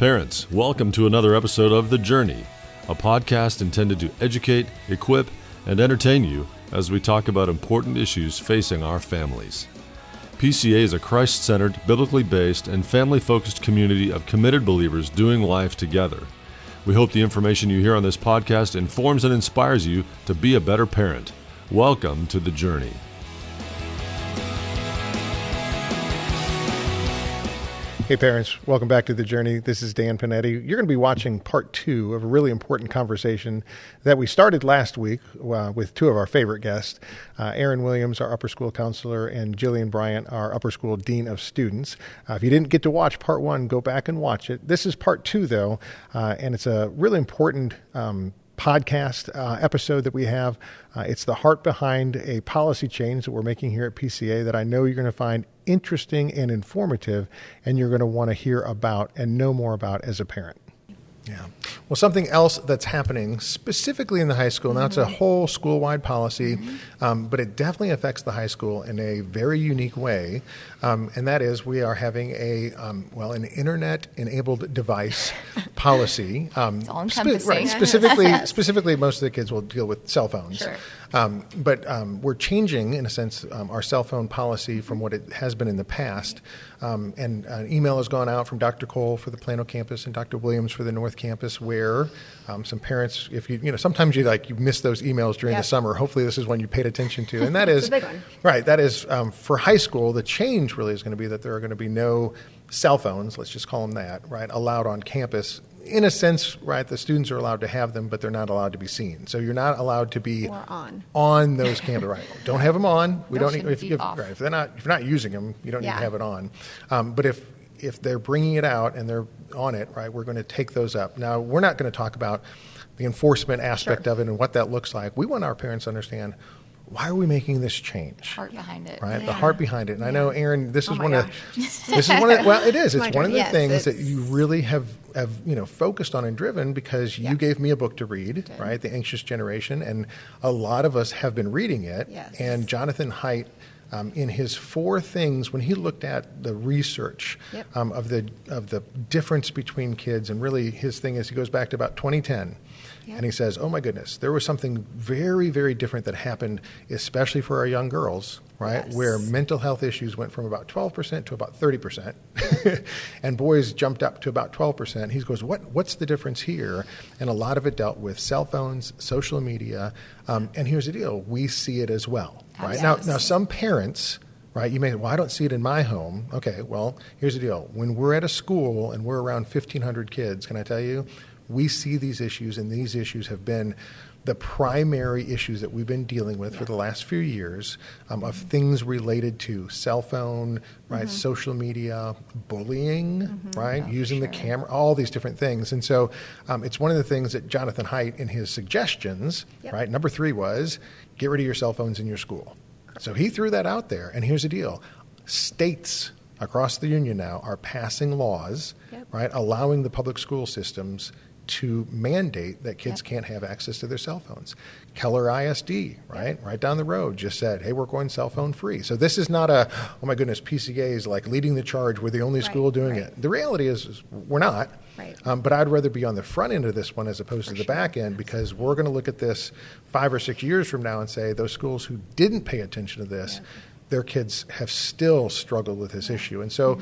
Parents, welcome to another episode of The Journey, a podcast intended to educate, equip, and entertain you as we talk about important issues facing our families. PCA is a Christ-centered, biblically based, and family-focused community of committed believers doing life together. We hope the information you hear on this podcast informs and inspires you to be a better parent. Welcome to The Journey. Hey parents, welcome back to The Journey. This is Dan Panetti. You're going to be watching part 2 of a really important conversation that we started last week with two of our favorite guests, Aaron Williams, our upper school counselor, and Jillian Bryant, our upper school dean of students. If you didn't get to watch part 1, go back and watch it. This is part 2 though, and it's a really important podcast episode that we have. It's the heart behind a policy change that we're making here at PCA that I know you're going to find interesting and informative, and you're going to want to hear about and know more about as a parent. Yeah. Well, something else that's happening specifically in the high school, now it's a whole school-wide policy, but it definitely affects the high school in a very unique way, and that is we are having an internet-enabled device policy. It's all-encompassing. Specifically, most of the kids will deal with cell phones. Sure. But we're changing, in a sense, our cell phone policy from what it has been in the past. And an email has gone out from Dr. Cole for the Plano campus and Dr. Williams for the North campus, where some parents, if sometimes you miss those emails during the summer. Hopefully, this is one you paid attention to, and that is a big one. Right. That is for high school. The change really is going to be that there are going to be no cell phones. Let's just call them that. Right, allowed on campus. In a sense, right, the students are allowed to have them, but they're not allowed to be seen. So you're not allowed to be on those campus. Right, don't have them on. We don't need, if you're not using them, you don't need to have it on. But if they're bringing it out and they're on it, right, we're going to take those up. Now, we're not going to talk about the enforcement aspect of it and what that looks like. We want our parents to understand, why are we making this change? The heart behind it. Right, the heart behind it. And I know, Aaron, this is one of it is. It's one of the things that you really have focused on and driven, because you gave me a book to read, right? The Anxious Generation, and a lot of us have been reading it. Yes. And Jonathan Haidt, in his 4 things, when he looked at the research of the difference between kids, and really his thing is he goes back to about 2010. And he says, oh my goodness, there was something very, very different that happened, especially for our young girls, right? Yes. Where mental health issues went from about 12% to about 30%, and boys jumped up to about 12%. He goes, what's the difference here? And a lot of it dealt with cell phones, social media, and here's the deal, we see it as well, right? Now some parents, right, you may say, well, I don't see it in my home. Okay, well, here's the deal. When we're at a school and we're around 1,500 kids, can I tell you, we see these issues, and these issues have been the primary issues that we've been dealing with for the last few years, of things related to cell phone, right, social media, bullying, right, using the camera, all these different things. And so it's one of the things that Jonathan Haidt, in his suggestions, right, number 3 was, get rid of your cell phones in your school. So he threw that out there, and here's the deal. States across the union now are passing laws, right, allowing the public school systems to mandate that kids can't have access to their cell phones. Keller ISD, right down the road, just said, hey, we're going cell phone free. So this is not oh my goodness, PCA is like leading the charge. We're the only school doing it. The reality is we're not. Right. But I'd rather be on the front end of this one as opposed to the back end, because we're going to look at this 5 or 6 years from now and say those schools who didn't pay attention to this, their kids have still struggled with this issue. And so,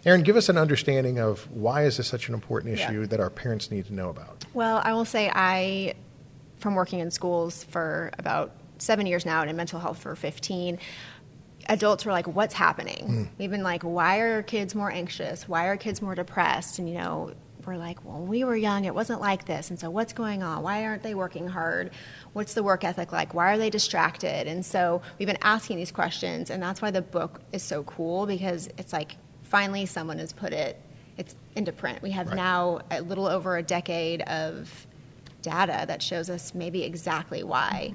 Aaron, give us an understanding of why is this such an important issue that our parents need to know about? Well, I will say from working in schools for about 7 years now and in mental health for 15, adults were like, what's happening? We've been like, why are kids more anxious? Why are kids more depressed? And, we're like, well, when we were young, it wasn't like this. And so what's going on? Why aren't they working hard? What's the work ethic like? Why are they distracted? And so we've been asking these questions, and that's why the book is so cool, because it's like finally someone has put it's into print. We have now a little over a decade of data that shows us maybe exactly why.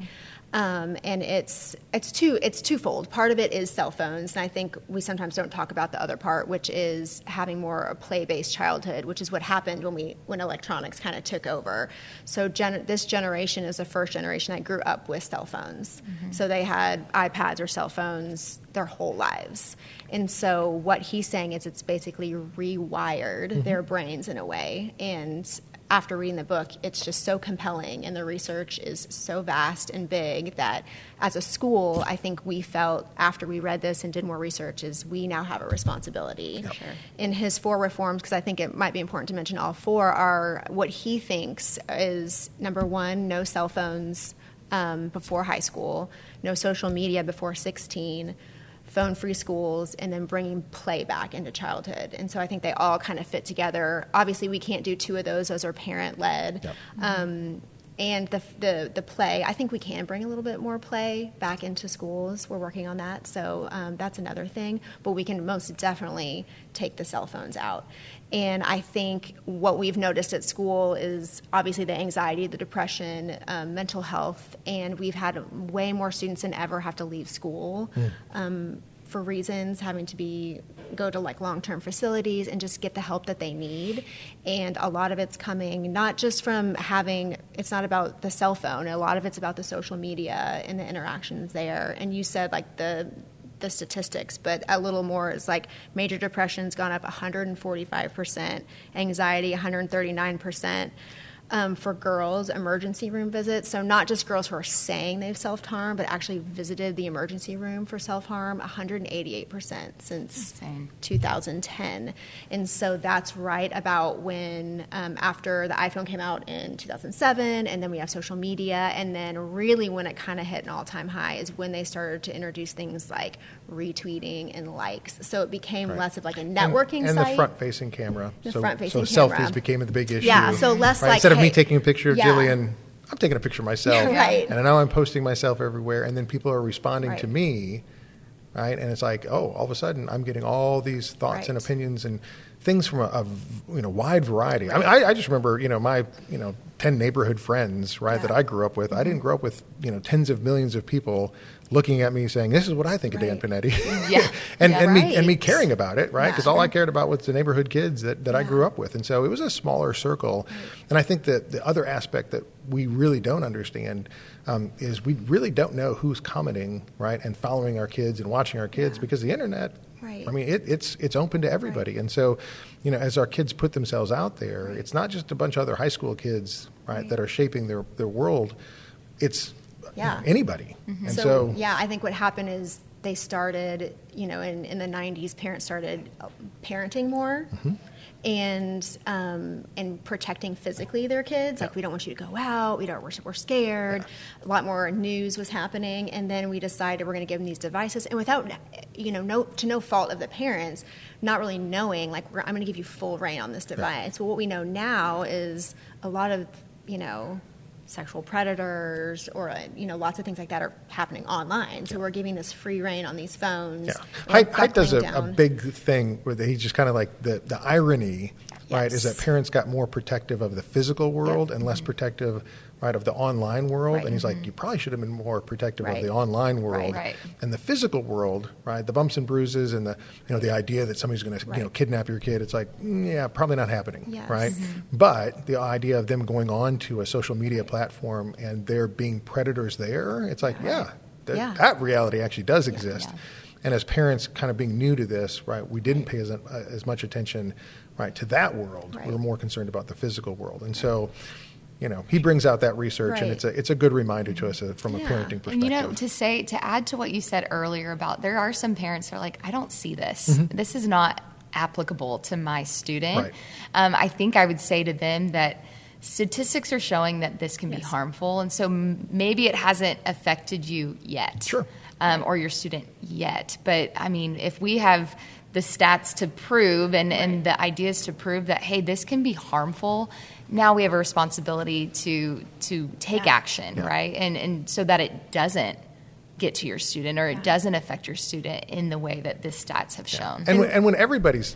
And it's twofold. Part of it is cell phones, and I think we sometimes don't talk about the other part, which is having more a play-based childhood, which is what happened when electronics kind of took over. So this generation is the first generation that grew up with cell phones. So they had iPads or cell phones their whole lives. And so what he's saying is it's basically rewired their brains in a way. And after reading the book, it's just so compelling, and the research is so vast and big that as a school, I think we felt after we read this and did more research is we now have a responsibility. Yep. Sure. In his 4 reforms, because I think it might be important to mention all 4, are what he thinks is, number 1, no cell phones before high school, no social media before 16, phone-free schools, and then bringing play back into childhood. And so I think they all kind of fit together. Obviously, we can't do 2 of those. Those are parent-led. Yep. And the play, I think we can bring a little bit more play back into schools. We're working on that. So that's another thing. But we can most definitely take the cell phones out. And I think what we've noticed at school is obviously the anxiety, the depression, mental health, and we've had way more students than ever have to leave school for reasons, having to go to like long-term facilities and just get the help that they need. And a lot of it's coming not just from it's not about the cell phone, a lot of it's about the social media and the interactions there. And you said like the statistics, but a little more is like major depression's gone up 145%, anxiety 139%. For girls, emergency room visits, so not just girls who are saying they've self-harmed, but actually visited the emergency room for self-harm, 188% since 2010. And so that's right about when, after the iPhone came out in 2007, and then we have social media, and then really when it kind of hit an all-time high is when they started to introduce things like retweeting and likes. So it became less of like a networking and site. the front-facing camera. So selfies camera became the big issue. Yeah, so less right? like, Instead of me hey, taking a picture of yeah. Jillian, I'm taking a picture of myself. Right. And I know I'm posting myself everywhere, and then people are responding Right. to me, right? And it's like, oh, all of a sudden I'm getting all these thoughts and Right. opinions and things from a wide variety. I mean, I just remember, my 10 neighborhood friends, right, that I grew up with. I didn't grow up with, tens of millions of people looking at me saying, this is what I think of Dan Panetti. Yeah. and me caring about it, right? Because Yeah. all I cared about was the neighborhood kids that I grew up with. And so it was a smaller circle. And I think that the other aspect that we really don't understand is we really don't know who's commenting, right, and following our kids and watching our kids because the internet, Right. I mean, it's open to everybody. And so, as our kids put themselves out there, it's not just a bunch of other high school kids, right, that are shaping their world. It's anybody. Mm-hmm. And so, I think what happened is they started, in the 90s, parents started parenting more. Mm-hmm. And protecting physically their kids, like we don't want you to go out, we're scared. A lot more news was happening, and then we decided we're going to give them these devices, and without, no fault of the parents, not really knowing, like I'm going to give you full reign on this device. Well, what we know now is a lot of, sexual predators or, lots of things like that are happening online. So we're giving this free reign on these phones. Yeah. Haidt does a big thing where he's just kind of like the irony, right, is that parents got more protective of the physical world and less protective, right, of the online world. Right. And he's like, you probably should have been more protective of Right. the online world. Right. And the physical world, right, the bumps and bruises and the idea that somebody's going to, kidnap your kid, it's like, probably not happening, Yes. right? But the idea of them going on to a social media platform and there being predators there, it's like, that reality actually does exist. Yeah. And as parents kind of being new to this, right, we didn't pay as much attention, right, to that world. Right. We were more concerned about the physical world. And so, he brings out that research, and Right. it's a good reminder to us from a parenting perspective. And to add to what you said earlier about there are some parents that are like, I don't see this. This is not applicable to my student. Right. I think I would say to them that statistics are showing that this can be harmful, and so maybe it hasn't affected you yet. Sure. Or your student yet. But, I mean, if we have the stats to prove and the ideas to prove that, hey, this can be harmful, now we have a responsibility to take action, right? And so that it doesn't get to your student or it doesn't affect your student in the way that the stats have shown. And when everybody's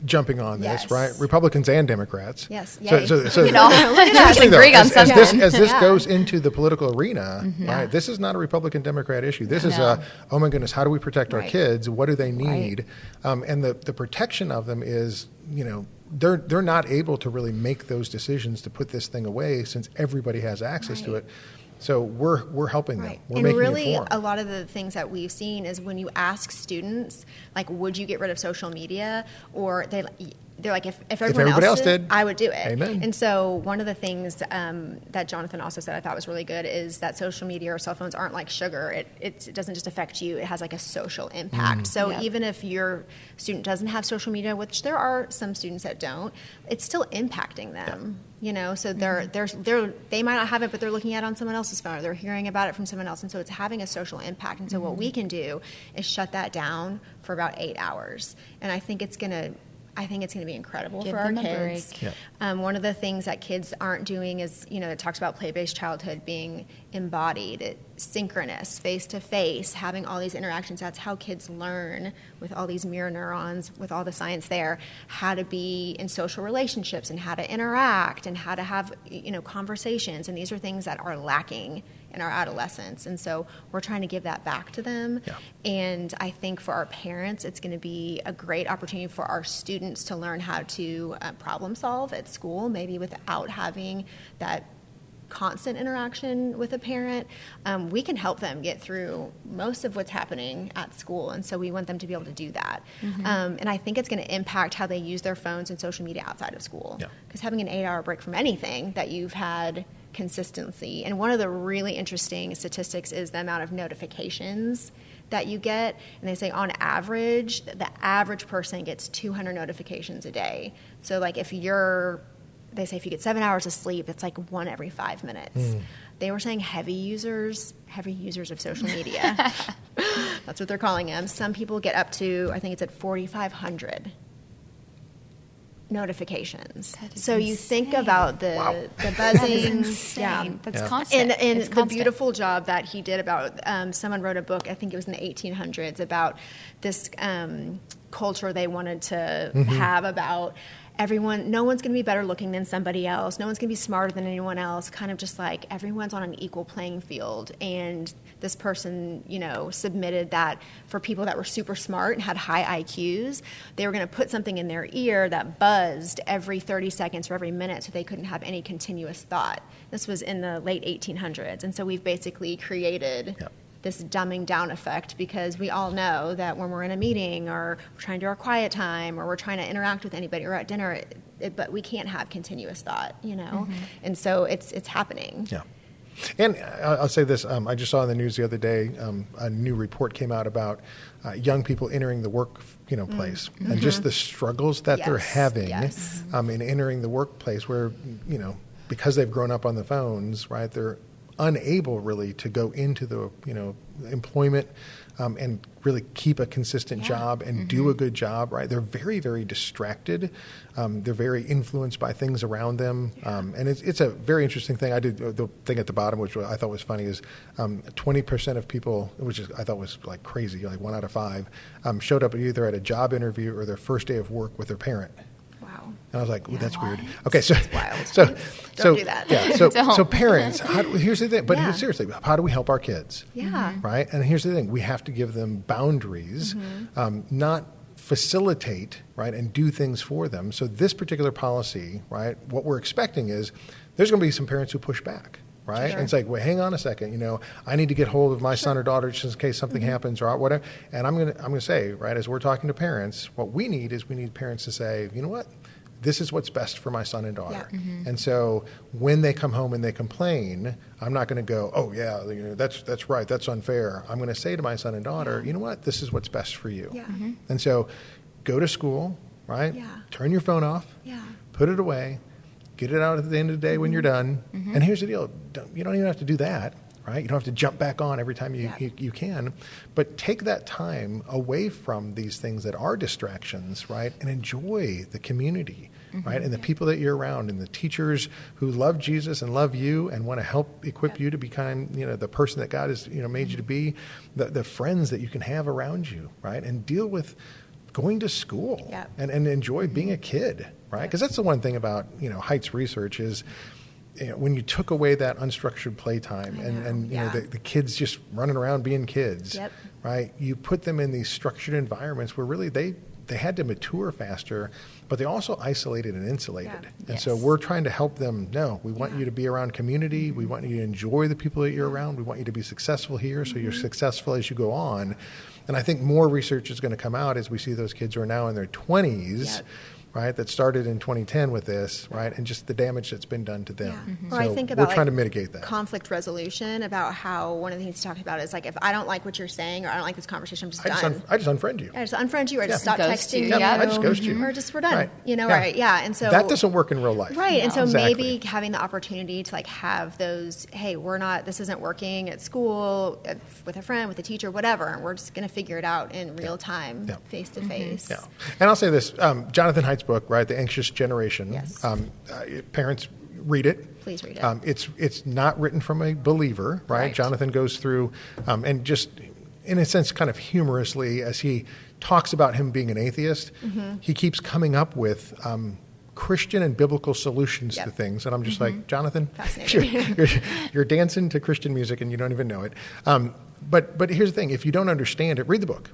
jumping on this, Yes. right? Republicans and Democrats. Yes. So, Yay. We all seriously though, agree on as something. this Yeah. goes into the political arena, right? This is not a Republican Democrat issue. This is No. oh my goodness, how do we protect our Right. kids? What do they need? And the protection of them is, they're not able to really make those decisions to put this thing away since everybody has access to Right. it. So we're helping them. Right. We're And making really, it for a them. lot of the things that we've seen is when you ask students, like, would you get rid of social media? Or they're like, if everyone everybody else did, I would do it. amen. And so one of the things that Jonathan also said I thought was really good is that social media or cell phones aren't like sugar. It doesn't just affect you. It has like a social impact. So Yeah. even if your student doesn't have social media, which there are some students that don't, it's still impacting them. So they might not have it, but they're looking at it on someone else's phone, or they're hearing about it from someone else, and so it's having a social impact. And so what we can do is shut that down for about 8 hours, and I think it's going to be incredible Give for our them a kids. break. Yeah. One of the things that kids aren't doing is, it talks about play-based childhood being embodied, synchronous, face-to-face, having all these interactions. That's how kids learn with all these mirror neurons, with all the science there, how to be in social relationships and how to interact and how to have, conversations. And these are things that are lacking in our adolescence. And so we're trying to give that back to them. Yeah. And I think for our parents, it's going to be a great opportunity for our students to learn how to problem solve at school, maybe without having that constant interaction with a parent. We can help them get through most of what's happening at school, and so we want them to be able to do that. And I think it's going to impact how they use their phones and social media outside of school. Yeah. Because having an 8-hour break from anything that you've had consistency, and one of the really interesting statistics is the amount of notifications that you get, and they say on average, the average person gets 200 notifications a day. So like they say if you get 7 hours of sleep, it's like 1 every 5 minutes. They were saying heavy users of social media. That's what they're calling them. Some people get up to, I think it's at 4,500 notifications. So you think about the buzzing. Insane. That's Yeah. constant. And It's the constant. beautiful job that he did about, someone wrote a book, I think it was in the 1800s, about this culture they wanted to have about everyone, no one's going to be better looking than somebody else. No one's going to be smarter than anyone else. Kind of just like everyone's on an equal playing field. And this person, submitted that for people that were super smart and had high IQs, they were going to put something in their ear that buzzed every 30 seconds or every minute so they couldn't have any continuous thought. This was in the late 1800s. And so we've basically created this dumbing down effect, because we all know that when we're in a meeting or we're trying to do our quiet time or we're trying to interact with anybody or at dinner, but we can't have continuous thought, And so it's happening. Yeah. And I'll say this, I just saw in the news the other day, a new report came out about young people entering the work place, and just the struggles that they're Yes, having yes. in entering the workplace where, because they've grown up on the phones, right, they're unable really to go into the employment and really keep a consistent job and do a good job, right? They're very, very distracted. They're very influenced by things around them. And it's a very interesting thing. I did the thing at the bottom, which I thought was funny, is 20% of people, I thought was like crazy, like 1 out of 5, showed up either at a job interview or their first day of work with their parent. Wow. And I was like, "Ooh, that's weird." Okay, so wild. so Don't do that. Yeah, so Don't. parents, here's the thing. But Yeah. seriously, how do we help our kids? Yeah. Right. And here's the thing: we have to give them boundaries, not facilitate, right, and do things for them. So this particular policy, right, what we're expecting is there's going to be some parents who push back. Right? Sure. And it's like, well, hang on a second. I need to get hold of my son or daughter just in case something happens or whatever. And I'm gonna say, right, as we're talking to parents, what we need parents to say, you know what, this is what's best for my son and daughter. Yeah. And so when they come home and they complain, I'm not going to go, oh yeah, that's right, that's unfair. I'm going to say to my son and daughter, you know what, this is what's best for you. Yeah. And so go to school, right? Yeah. Turn your phone off. Yeah. Put it away. Get it out at the end of the day when you're done. And here's the deal. You don't even have to do that, right? You don't have to jump back on every time you can. But take that time away from these things that are distractions, right? And enjoy the community, right? And the people that you're around and the teachers who love Jesus and love you and want to help equip you to become, the person that God has, made you to be, the friends that you can have around you, right? And deal with going to school Yep. and enjoy being a kid, right? Because that's the one thing about, Haidt's research is, when you took away that unstructured playtime and the kids just running around being kids, Yep. right? You put them in these structured environments where really they had to mature faster, but they also isolated and insulated. Yeah. And so we're trying to help them. No, we want you to be around community. We want you to enjoy the people that you're around. We want you to be successful here, so you're successful as you go on. And I think more research is going to come out as we see those kids who are now in their 20s, Yep. right, that started in 2010 with this, right, and just the damage that's been done to them. Yeah. So Or I think about we're trying to mitigate that. conflict resolution, about how one of the things he talked about is like, if I don't like what you're saying or I don't like this conversation, I'm just done. I just unfriend you. I just unfriend you, or just stop Ghost texting you, you. yeah. I just ghost you. Or just we're done. Right. Right? Yeah. And so that doesn't work in real life. Right. And so Exactly. maybe having the opportunity to like have those, hey, this isn't working at school, with a friend, with a teacher, whatever, and we're just going to figure it out in real time, face to face. Yeah. And I'll say this, Jonathan Haidt's book, right, The Anxious Generation. Yes. Parents, read it. Please read it. It's not written from a believer, right? Right. Jonathan goes through and just, in a sense, kind of humorously, as he talks about him being an atheist, he keeps coming up with Christian and biblical solutions to things. And I'm just like, Jonathan, you're dancing to Christian music and you don't even know it. But here's the thing. If you don't understand it, read the book.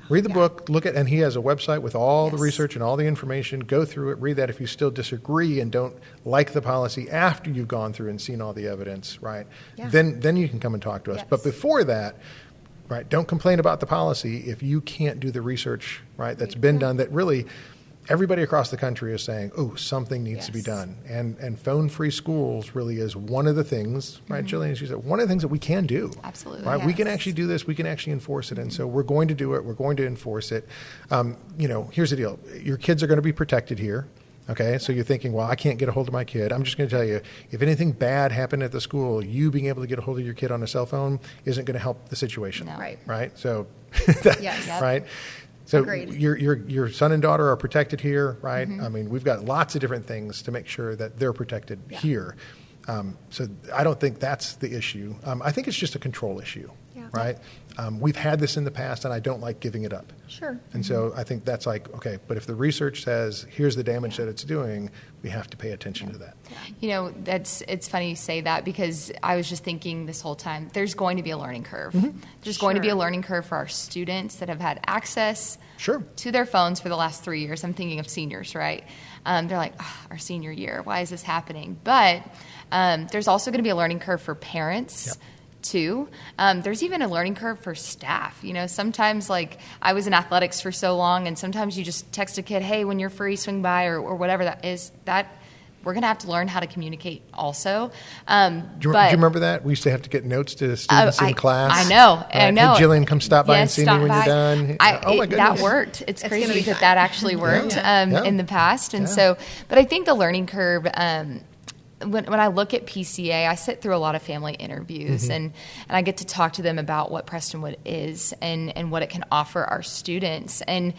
Read the book, look at, and he has a website with all the research and all the information. Go through it, read that. If you still disagree and don't like the policy after you've gone through and seen all the evidence, right, then you can come and talk to us. Yes. But before that, right, don't complain about the policy if you can't do the research, right, that's been done that really everybody across the country is saying, oh, something needs to be done. And phone-free schools really is one of the things, right, Jillian, as you said, one of the things that we can do. Absolutely. Right? We can Yes. actually do this. We can actually enforce it. And so we're going to do it. We're going to enforce it. Here's the deal. Your kids are going to be protected here. Okay, so you're thinking, well, I can't get a hold of my kid. I'm just going to tell you, if anything bad happened at the school, you being able to get a hold of your kid on a cell phone isn't going to help the situation. No. Right? So, Yes. Yep. right? So Agreed. your son and daughter are protected here, right? I mean, we've got lots of different things to make sure that they're protected here. So I don't think that's the issue. I think it's just a control issue, right? We've had this in the past, and I don't like giving it up. Sure. And so I think that's like, okay, but if the research says here's the damage that it's doing, we have to pay attention to that. It's funny you say that, because I was just thinking this whole time, there's going to be a learning curve. There's going to be a learning curve for our students that have had access to their phones for the last 3 years. I'm thinking of seniors, right? They're like, our senior year, why is this happening? But there's also going to be a learning curve for parents. Too. There's even a learning curve for staff. Sometimes, like, I was in athletics for so long, and sometimes you just text a kid, hey, when you're free, swing by, or whatever that is. That we're going to have to learn how to communicate also. Do you remember that? We used to have to get notes to students in class. I know. Right? I know. Hey, Jillian, come stop by and see me when you're done. Oh, my goodness. That worked. It's crazy that actually worked in the past. And but I think the learning curve, when I look at PCA, I sit through a lot of family interviews, and I get to talk to them about what Prestonwood is and what it can offer our students. And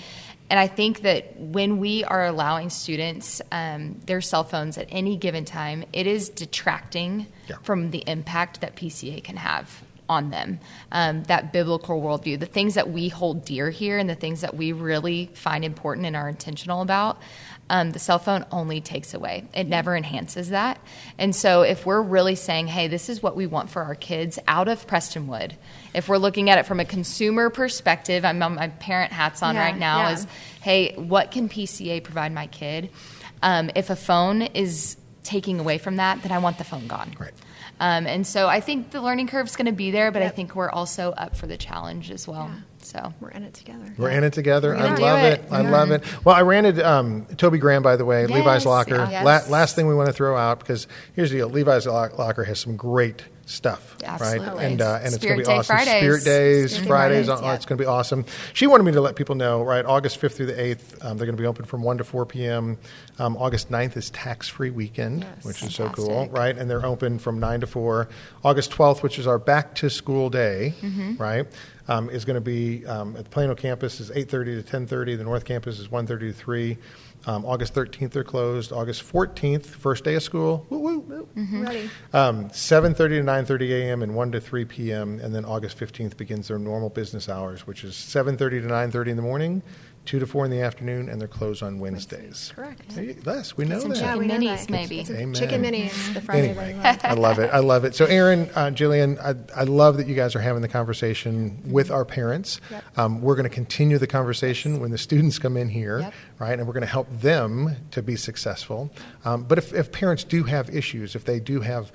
I think that when we are allowing students their cell phones at any given time, it is detracting from the impact that PCA can have on them, that biblical worldview, the things that we hold dear here and the things that we really find important and are intentional about. The cell phone only takes away. It never enhances that. And so if we're really saying, hey, this is what we want for our kids out of Prestonwood, if we're looking at it from a consumer perspective, I'm on my parent hats on right now, is, hey, what can PCA provide my kid? If a phone is taking away from that, then I want the phone gone. Right. And so I think the learning curve is going to be there, but I think we're also up for the challenge as well. So we're in it together. We're in it together. I gonna love do it. it. I love it. Well, I ran into Toby Graham, by the way, Levi's Locker. Yes. Last thing we want to throw out, because here's the deal. Levi's Locker has some great stuff, Absolutely. right? And it's going to be Day awesome. Fridays. Spirit Days, Spirit Day Fridays. Fridays, It's going to be awesome. She wanted me to let people know, right, August 5th through the 8th, they're going to be open from 1 to 4 p.m. August 9th is tax-free weekend, which is so cool, right? And they're open from 9 to 4. August 12th, which is our back-to-school day, right, is going to be at the Plano campus is 8:30 to 10:30. The North campus is 1:30 to 3. August 13th, they're closed. August 14th, first day of school. Woo, woo, woo. Ready. 7:30 to 9:30 a.m. and 1 to 3 p.m. And then August 15th begins their normal business hours, which is 7:30 to 9:30 in the morning, 2 to 4 in the afternoon, and they're closed on Wednesdays. Correct. Yes, we know some that. chicken we know minis, that. maybe. It's Amen. chicken minis, the Friday Anyway, night. I love it. I love it. So, Aaron, Jillian, I love that you guys are having the conversation with our parents. Yep. We're going to continue the conversation when the students come in here, Yep. right? And we're going to help them to be successful. But if parents do have issues, if they do have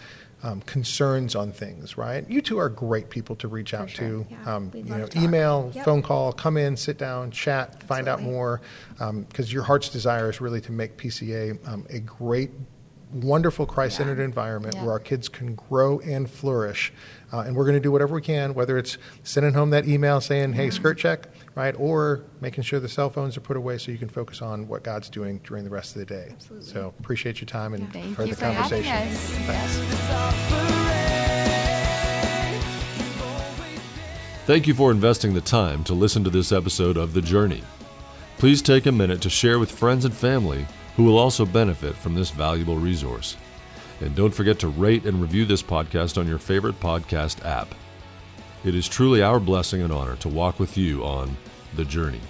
concerns on things, right? You two are great people to reach out sure. to. Yeah. We'd love to talk. Email, Yep. phone call, come in, sit down, chat, find out Absolutely. more. Because your heart's desire is really to make PCA a great, wonderful Christ-centered environment Yeah. where our kids can grow and flourish. And we're going to do whatever we can, whether it's sending home that email saying, hey, skirt check, right? Or making sure the cell phones are put away so you can focus on what God's doing during the rest of the day. Absolutely. So appreciate your time and Thank for you the for having conversation. us. Thank you for investing the time to listen to this episode of The Journey. Please take a minute to share with friends and family who will also benefit from this valuable resource. And don't forget to rate and review this podcast on your favorite podcast app. It is truly our blessing and honor to walk with you on The Journey.